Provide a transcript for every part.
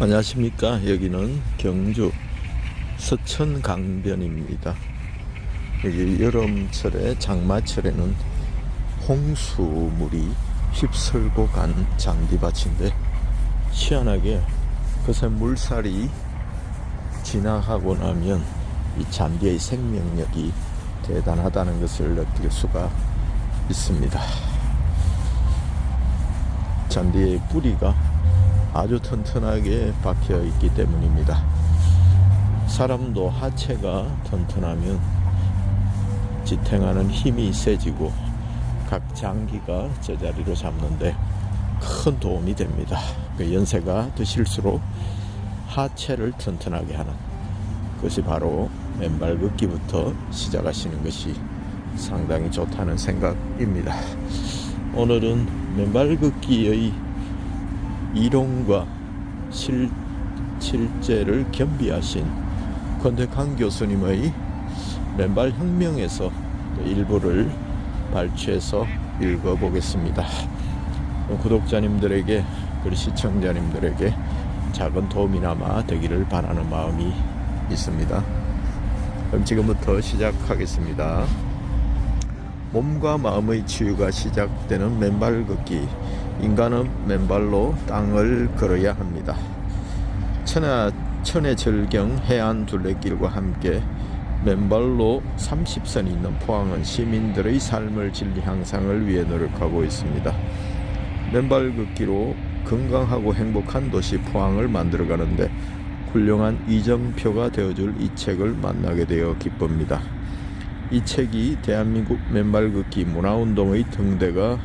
안녕하십니까. 여기는 경주 서천강변입니다. 여기 여름철에 장마철에는 홍수물이 휩쓸고 간 잔디밭인데, 희한하게 그새 물살이 지나가고 나면 이 잔디의 생명력이 대단하다는 것을 느낄 수가 있습니다. 잔디의 뿌리가 아주 튼튼하게 박혀 있기 때문입니다. 사람도 하체가 튼튼하면 지탱하는 힘이 세지고 각 장기가 제자리로 잡는데 큰 도움이 됩니다. 연세가 드실수록 하체를 튼튼하게 하는 것이 바로 맨발 걷기부터 시작하시는 것이 상당히 좋다는 생각입니다. 오늘은 맨발 걷기의 이론과 실제를 겸비하신 권택환 교수님의 맨발 혁명에서 일부를 발췌해서 읽어보겠습니다. 구독자님들에게 그리고 시청자님들에게 작은 도움이나마 되기를 바라는 마음이 있습니다. 그럼 지금부터 시작하겠습니다. 몸과 마음의 치유가 시작되는 맨발 걷기. 인간은 맨발로 땅을 걸어야 합니다. 천혜절경 해안 둘레길과 함께 맨발로 30선이 있는 포항은 시민들의 삶을 진리 향상을 위해 노력하고 있습니다. 맨발 걷기로 건강하고 행복한 도시 포항을 만들어가는데 훌륭한 이정표가 되어줄 이 책을 만나게 되어 기쁩니다. 이 책이 대한민국 맨발 걷기 문화운동의 등대가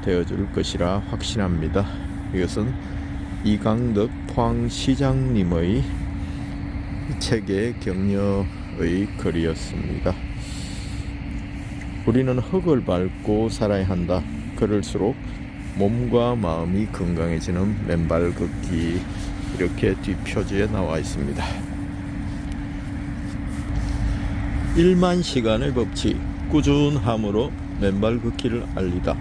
되어줄 것이라 확신합니다. 이것은 이강덕 포항시장님의 책의 격려의 글이었습니다. 우리는 흙을 밟고 살아야 한다. 그럴수록 몸과 마음이 건강해지는 맨발 걷기, 이렇게 뒷표지에 나와 있습니다. 1만 시간의 법칙, 꾸준함으로 맨발 걷기를 알리다.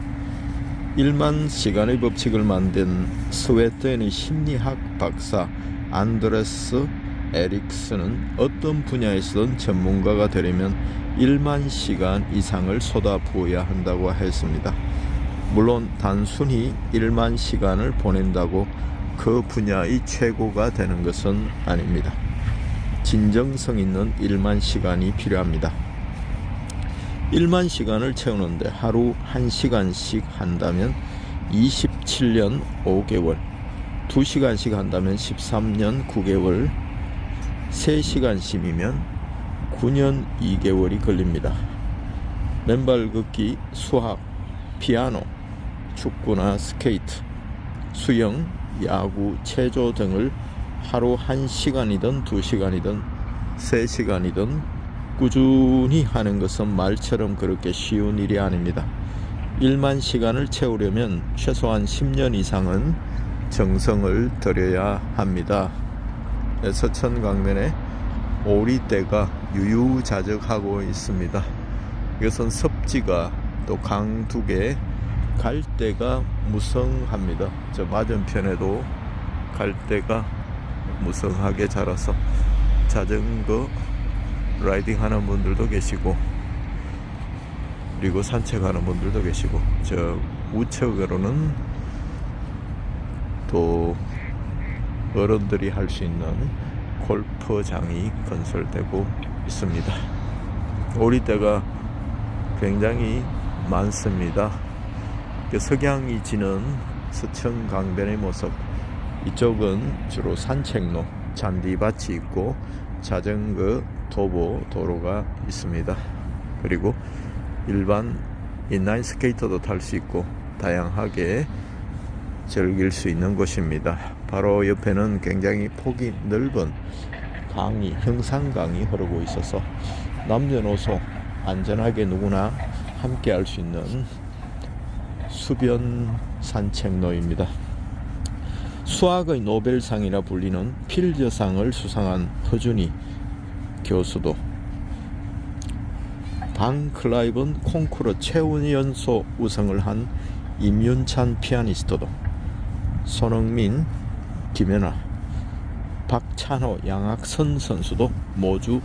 1만 시간의 법칙을 만든 스웨덴의 심리학 박사 안드레스 에릭슨은 어떤 분야에서든 전문가가 되려면 1만 시간 이상을 쏟아부어야 한다고 했습니다. 물론 단순히 1만 시간을 보낸다고 그 분야의 최고가 되는 것은 아닙니다. 진정성 있는 1만 시간이 필요합니다. 1만 시간을 채우는데 하루 1시간씩 한다면 27년 5개월, 2시간씩 한다면 13년 9개월, 3시간씩이면 9년 2개월이 걸립니다. 맨발 걷기, 수학, 피아노, 축구나 스케이트, 수영, 야구, 체조 등을 하루 1시간이든 2시간이든 3시간이든 꾸준히 하는 것은 말처럼 그렇게 쉬운 일이 아닙니다. 1만 시간을 채우려면 최소한 10년 이상은 정성을 들여야 합니다. 서천강변에 오리떼가 유유자적하고 있습니다. 이것은 섭지가 또 강둑에 갈대가 무성합니다. 저 맞은편에도 갈대가 무성하게 자라서 자전거 라이딩 하는 분들도 계시고, 그리고 산책하는 분들도 계시고, 저 우측으로는 또 어른들이 할 수 있는 골프장이 건설되고 있습니다. 오리떼가 굉장히 많습니다. 석양이 지는 서천강변의 모습, 이쪽은 주로 산책로, 잔디밭이 있고 자전거, 도보, 도로가 있습니다. 그리고 일반 인라인 스케이터도 탈 수 있고 다양하게 즐길 수 있는 곳입니다. 바로 옆에는 굉장히 폭이 넓은 강이, 형산강이 흐르고 있어서 남녀노소 안전하게 누구나 함께 할 수 있는 수변 산책로입니다. 수학의 노벨상이라 불리는 필저상을 수상한 허준이 교수도, 방 클라이븐 콩쿠르 최우연소 우승을 한 임윤찬 피아니스트도, 손흥민, 김연아, 박찬호, 양학선 선수도 모두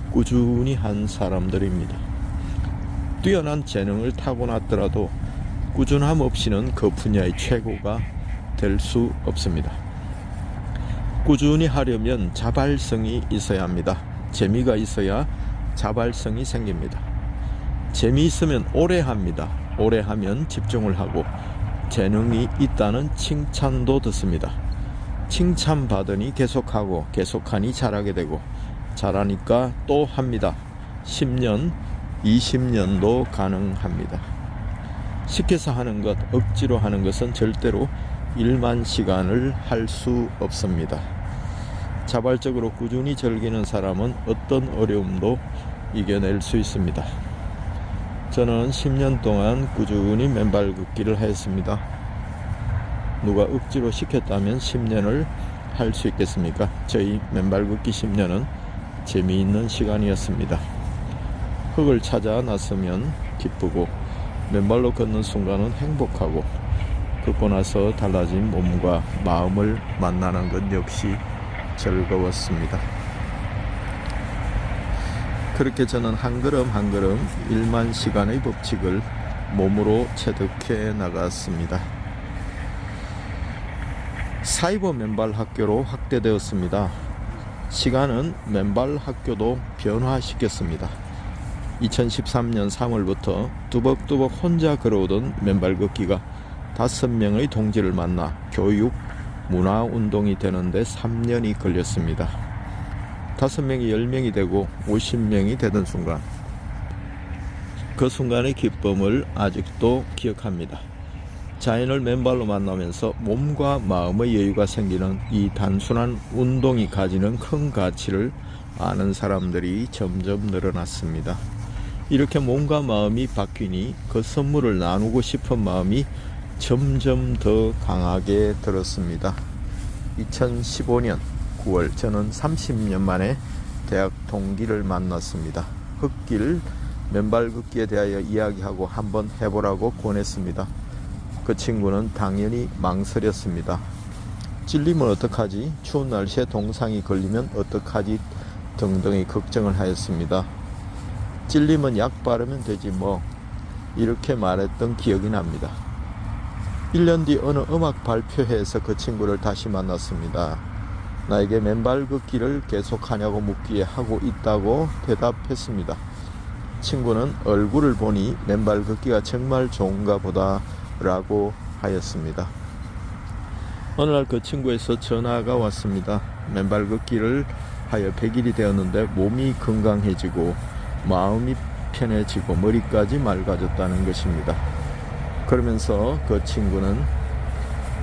꾸준히 한 사람들입니다. 뛰어난 재능을 타고났더라도 꾸준함 없이는 그 분야의 최고가 될 수 없습니다. 꾸준히 하려면 자발성이 있어야 합니다. 재미가 있어야 자발성이 생깁니다. 재미있으면 오래 합니다. 오래 하면 집중을 하고 재능이 있다는 칭찬도 듣습니다. 칭찬받으니 계속하고 계속하니 잘하게 되고 잘하니까 또 합니다. 10년, 20년도 가능합니다. 시켜서 하는 것, 억지로 하는 것은 절대로 1만 시간을 할 수 없습니다. 자발적으로 꾸준히 즐기는 사람은 어떤 어려움도 이겨낼 수 있습니다. 저는 10년 동안 꾸준히 맨발 걷기를 했습니다. 누가 억지로 시켰다면 10년을 할 수 있겠습니까? 저희 맨발 걷기 10년은 재미있는 시간이었습니다. 흙을 찾아 나서면 기쁘고 맨발로 걷는 순간은 행복하고 걷고 나서 달라진 몸과 마음을 만나는 것 역시 즐거웠습니다. 그렇게 저는 한 걸음 한 걸음 1만 시간의 법칙을 몸으로 체득해 나갔습니다. 사이버 맨발 학교로 확대되었습니다. 시간은 맨발 학교도 변화시켰습니다. 2013년 3월부터 뚜벅뚜벅 혼자 걸어오던 맨발 걷기가 5명의 동지를 만나 교육, 문화운동이 되는데 3년이 걸렸습니다. 5명이 10명이 되고 50명이 되던 순간, 그 순간의 기쁨을 아직도 기억합니다. 자연을 맨발로 만나면서 몸과 마음의 여유가 생기는 이 단순한 운동이 가지는 큰 가치를 아는 사람들이 점점 늘어났습니다. 이렇게 몸과 마음이 바뀌니 그 선물을 나누고 싶은 마음이 점점 더 강하게 들었습니다. 2015년 9월 저는 30년 만에 대학 동기를 만났습니다. 흙길, 맨발 걷기에 대하여 이야기하고 한번 해보라고 권했습니다. 그 친구는 당연히 망설였습니다. 찔리면 어떡하지? 추운 날씨에 동상이 걸리면 어떡하지? 등등의 걱정을 하였습니다. 찔리면 약 바르면 되지 뭐, 이렇게 말했던 기억이 납니다. 1년 뒤 어느 음악 발표회에서 그 친구를 다시 만났습니다. 나에게 맨발 걷기를 계속하냐고 묻기에 하고 있다고 대답했습니다. 친구는 얼굴을 보니 맨발 걷기가 정말 좋은가 보다 라고 하였습니다. 어느 날 그 친구에서 전화가 왔습니다. 맨발 걷기를 하여 100일이 되었는데 몸이 건강해지고 마음이 편해지고 머리까지 맑아졌다는 것입니다. 그러면서 그 친구는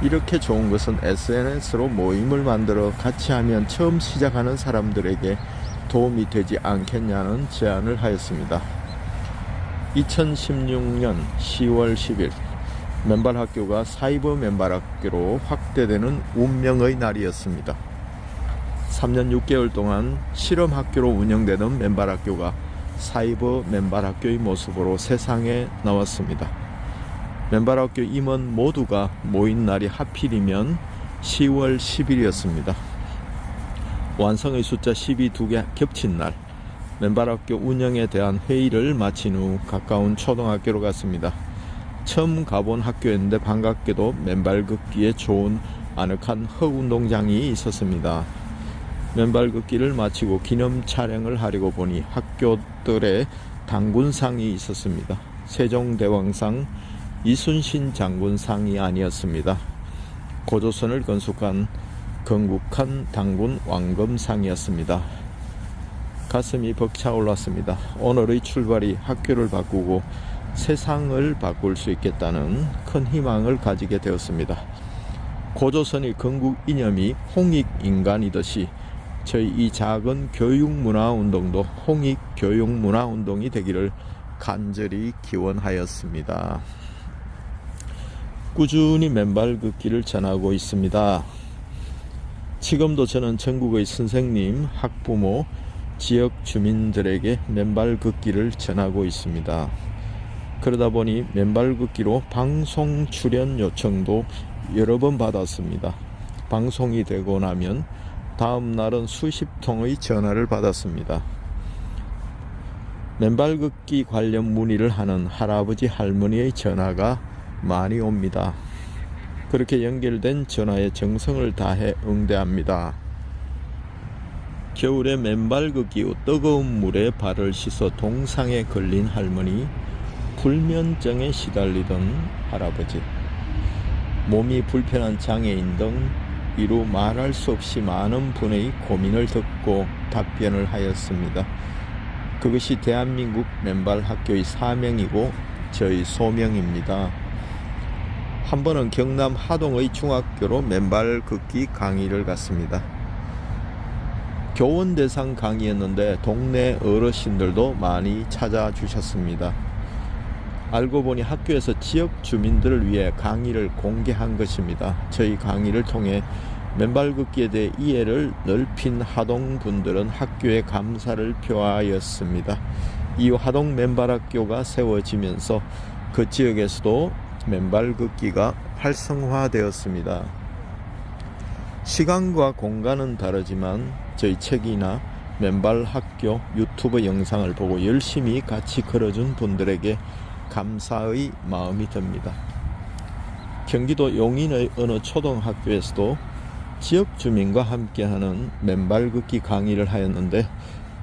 이렇게 좋은 것은 SNS로 모임을 만들어 같이 하면 처음 시작하는 사람들에게 도움이 되지 않겠냐는 제안을 하였습니다. 2016년 10월 10일 맨발 학교가 사이버 맨발 학교로 확대되는 운명의 날이었습니다. 3년 6개월 동안 실험 학교로 운영되던 맨발 학교가 사이버 맨발 학교의 모습으로 세상에 나왔습니다. 맨발 학교 임원 모두가 모인 날이 하필이면 10월 10일이었습니다. 완성의 숫자 10이 2개 겹친 날, 맨발 학교 운영에 대한 회의를 마친 후 가까운 초등학교로 갔습니다. 처음 가본 학교였는데 반갑게도 맨발 걷기에 좋은 아늑한 흙운동장이 있었습니다. 맨발 걷기를 마치고 기념 촬영을 하려고 보니 학교들의 단군상이 있었습니다. 세종대왕상, 이순신 장군상이 아니었습니다. 고조선을 건국한 단군 왕검상이었습니다. 가슴이 벅차올랐습니다. 오늘의 출발이 학교를 바꾸고 세상을 바꿀 수 있겠다는 큰 희망을 가지게 되었습니다. 고조선의 건국 이념이 홍익인간이듯이 저희 이 작은 교육문화운동도 홍익교육문화운동이 되기를 간절히 기원하였습니다. 꾸준히 맨발 걷기를 전하고 있습니다. 지금도 저는 전국의 선생님, 학부모, 지역 주민들에게 맨발 걷기를 전하고 있습니다. 그러다 보니 맨발 걷기로 방송 출연 요청도 여러 번 받았습니다. 방송이 되고 나면 다음 날은 수십 통의 전화를 받았습니다. 맨발 걷기 관련 문의를 하는 할아버지 할머니의 전화가 많이 옵니다. 그렇게 연결된 전화에 정성을 다해 응대합니다. 겨울에 맨발 걷기 후 뜨거운 물에 발을 씻어 동상에 걸린 할머니, 불면증에 시달리던 할아버지, 몸이 불편한 장애인 등 이루 말할 수 없이 많은 분의 고민을 듣고 답변을 하였습니다. 그것이 대한민국 맨발 학교의 사명이고 저희 소명입니다. 한 번은 경남 하동의 중학교로 맨발 걷기 강의를 갔습니다. 교원 대상 강의였는데 동네 어르신들도 많이 찾아주셨습니다. 알고 보니 학교에서 지역 주민들을 위해 강의를 공개한 것입니다. 저희 강의를 통해 맨발 걷기에 대해 이해를 넓힌 하동 분들은 학교에 감사를 표하였습니다. 이후 하동 맨발학교가 세워지면서 그 지역에서도 맨발 걷기가 활성화되었습니다. 시간과 공간은 다르지만 저희 책이나 맨발 학교 유튜브 영상을 보고 열심히 같이 걸어준 분들에게 감사의 마음이 듭니다. 경기도 용인의 어느 초등학교에서도 지역 주민과 함께하는 맨발 걷기 강의를 하였는데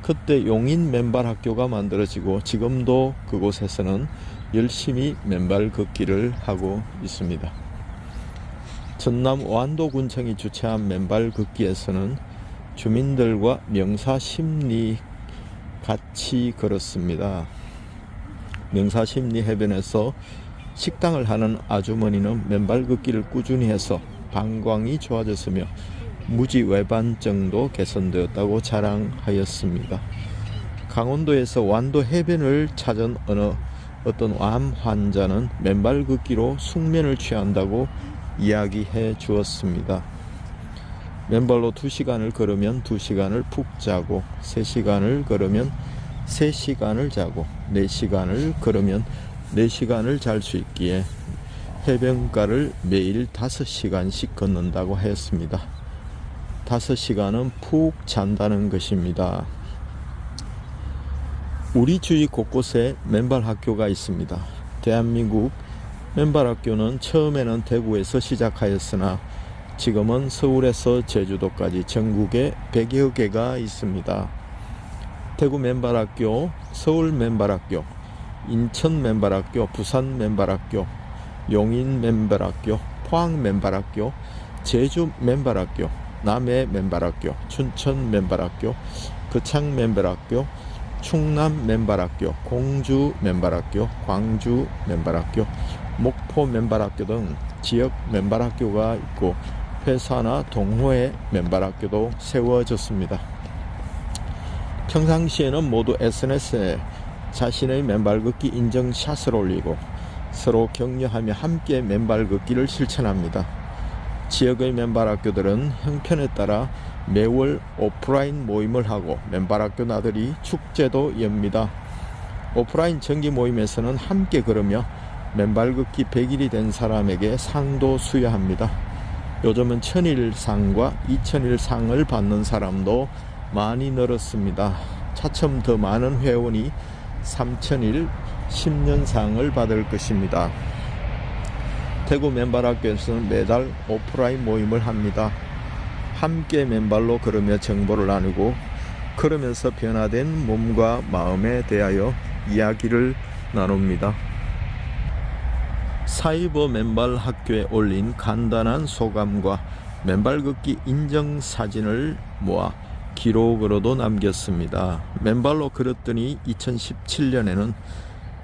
그때 용인 맨발 학교가 만들어지고 지금도 그곳에서는 열심히 맨발 걷기를 하고 있습니다. 전남 완도군청이 주최한 맨발 걷기에서는 주민들과 명사심리 같이 걸었습니다. 명사심리 해변에서 식당을 하는 아주머니는 맨발 걷기를 꾸준히 해서 방광이 좋아졌으며 무지외반증도 개선되었다고 자랑하였습니다. 강원도에서 완도 해변을 찾은 어떤 암 환자는 맨발 걷기로 숙면을 취한다고 이야기해 주었습니다. 맨발로 2시간을 걸으면 2시간을 푹 자고 3시간을 걸으면 3시간을 자고 4시간을 걸으면 4시간을 잘 수 있기에 해변가를 매일 5시간씩 걷는다고 하였습니다. 5시간은 푹 잔다는 것입니다. 우리 주위 곳곳에 맨발 학교가 있습니다. 대한민국 맨발 학교는 처음에는 대구에서 시작하였으나 지금은 서울에서 제주도까지 전국에 100여 개가 있습니다. 대구 맨발학교, 서울 맨발학교, 인천 맨발학교, 부산 맨발학교, 용인 맨발학교, 포항 맨발학교, 제주 맨발학교, 남해 맨발학교, 춘천 맨발학교, 거창 맨발학교, 충남 맨발학교, 공주 맨발학교, 광주 맨발학교, 목포 맨발학교 등 지역 맨발학교가 있고 회사나 동호회 맨발학교도 세워졌습니다. 평상시에는 모두 SNS에 자신의 맨발 걷기 인증샷을 올리고 서로 격려하며 함께 맨발 걷기를 실천합니다. 지역의 맨발 학교들은 형편에 따라 매월 오프라인 모임을 하고 맨발 학교 나들이 축제도 엽니다. 오프라인 정기 모임에서는 함께 걸으며 맨발 걷기 100일이 된 사람에게 상도 수여합니다. 요즘은 1000일상과 2000일상을 받는 사람도 많이 늘었습니다. 차츰 더 많은 회원이 3000일 10년상을 받을 것입니다. 대구 맨발학교에서는 매달 오프라인 모임을 합니다. 함께 맨발로 걸으며 정보를 나누고 걸으면서 변화된 몸과 마음에 대하여 이야기를 나눕니다. 사이버 맨발 학교에 올린 간단한 소감과 맨발 걷기 인증 사진을 모아 기록으로도 남겼습니다. 맨발로 걸었더니 2017년에는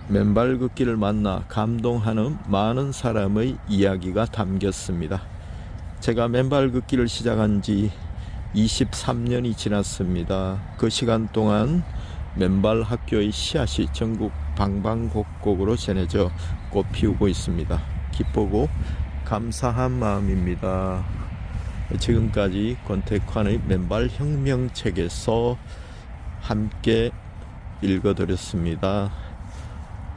맨발 걷기를 만나 감동하는 많은 사람의 이야기가 담겼습니다. 제가 맨발 걷기를 시작한 지 23년이 지났습니다. 그 시간 동안 맨발 학교의 씨앗이 전국 방방곡곡으로 전해져 꽃피우고 있습니다. 기쁘고 감사한 마음입니다. 지금까지 권태환의 맨발 혁명책에서 함께 읽어드렸습니다.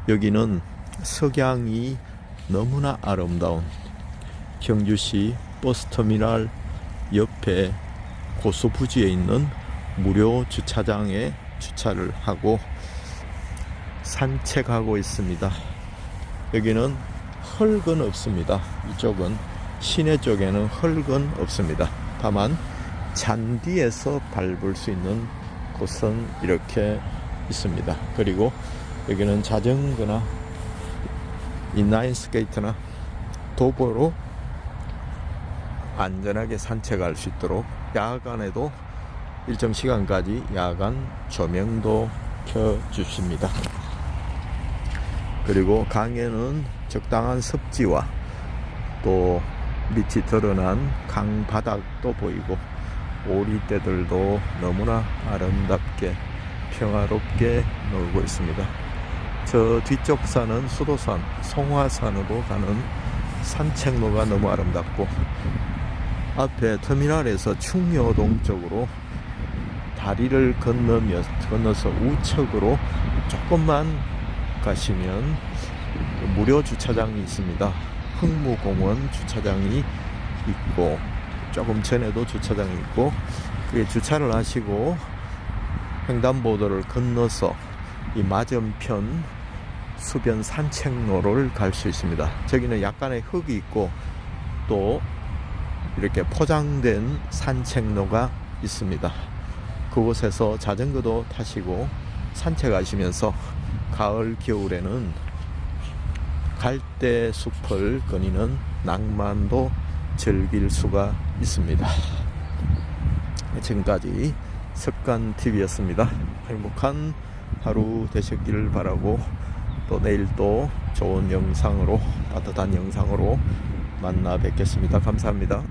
여기는 석양이 너무나 아름다운 경주시 버스터미널 옆에 고수 부지에 있는 무료 주차장에 주차를 하고 산책하고 있습니다. 여기는 흙은 없습니다. 이쪽은 시내 쪽에는 흙은 없습니다. 다만 잔디에서 밟을 수 있는 곳은 이렇게 있습니다. 그리고 여기는 자전거나 인라인 스케이트나 도보로 안전하게 산책할 수 있도록 야간에도 일정 시간까지 야간 조명도 켜주십니다. 그리고 강에는 적당한 습지와 또 밑이 드러난 강바닥도 보이고 오리떼들도 너무나 아름답게 평화롭게 놀고 있습니다. 저 뒤쪽 산은 수도산 송화산으로 가는 산책로가 너무 아름답고 앞에 터미널에서 충녀동 쪽으로 다리를 건너서 우측으로 조금만 가시면 무료 주차장이 있습니다. 흥무공원 주차장이 있고 조금 전에도 주차장이 있고 그게 주차를 하시고 횡단보도를 건너서 이 맞은편 수변 산책로를 갈 수 있습니다. 저기는 약간의 흙이 있고 또 이렇게 포장된 산책로가 있습니다. 그곳에서 자전거도 타시고 산책하시면서 가을 겨울에는 갈대 숲을 거니는 낭만도 즐길 수가 있습니다. 지금까지 석간TV였습니다. 행복한 하루 되셨기를 바라고 또 내일 또 좋은 영상으로 따뜻한 영상으로 만나 뵙겠습니다. 감사합니다.